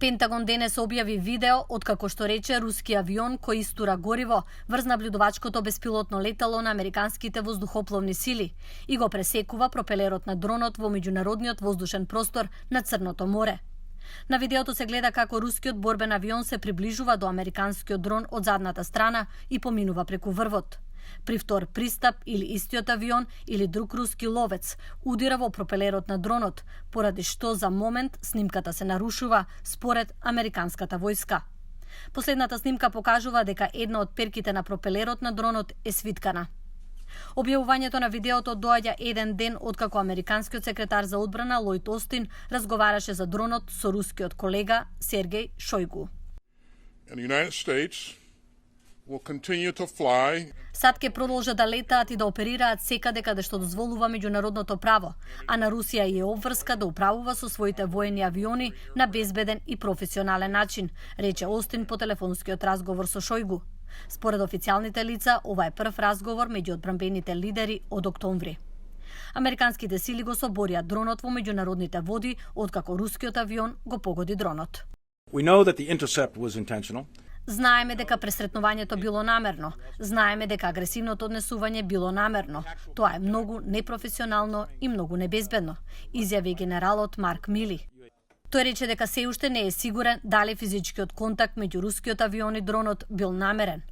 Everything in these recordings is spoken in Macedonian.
Пентагон денес објави видео откако што рече руски авион кој истура гориво врз наблюдувачкото беспилотно летало на американските воздухопловни сили и го пресекува пропелерот на дронот во меѓународниот воздушен простор на Црното море. На видеото се гледа како рускиот борбен авион се приближува до американскиот дрон од задната страна и поминува преку врвот. При втор пристап или истиот авион или друг руски ловец удира во пропелерот на дронот, поради што за момент снимката се нарушува според американската војска. Последната снимка покажува дека една од перките на пропелерот на дронот е свиткана. Објавувањето на видеото доаѓа еден ден откако американскиот секретар за одбрана Лојд Остин разговараше за дронот со рускиот колега Сергеј Шојгу. САД ќе продолжат да летаат и да оперираат секаде каде што дозволува меѓународното право, а на Русија е обврска да управува со своите воени авиони на безбеден и професионален начин, рече Остин по телефонскиот разговор со Шојгу. Според официјалните лица, ова е прв разговор меѓу одбранбените лидери од октомври. Американските сили го соборија дронот во меѓународните води откако рускиот авион го погоди дронот. We know that the intercept was intentional. Знаеме дека пресретнувањето било намерно. Знаеме дека агресивното однесување било намерно. Тоа е многу непрофесионално и многу небезбедно, изјави генералот Марк Мили. Тој рече дека се уште не е сигурен дали физичкиот контакт меѓу рускиот авион и дронот бил намерен.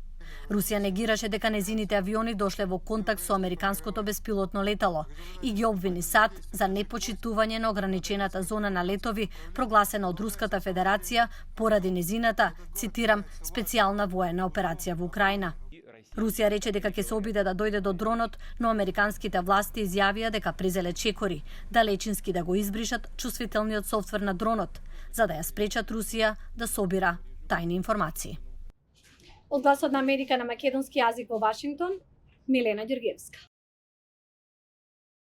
Русија негираше дека незините авиони дошле во контакт со американското беспилотно летало и ги обвини САД за непочитување на ограничената зона на летови прогласена од Руската Федерација поради незината, цитирам, специјална воена операција во Украина. Русија рече дека ќе се обиде да дојде до дронот, но американските власти изјавија дека презеле чекори, далечински да го избришат чувствителниот софтвер на дронот, за да ја спречат Русија да собира тајни информации. Од Гласот на Америка на македонски јазик во Вашингтон, Милена Ѓоргиевска.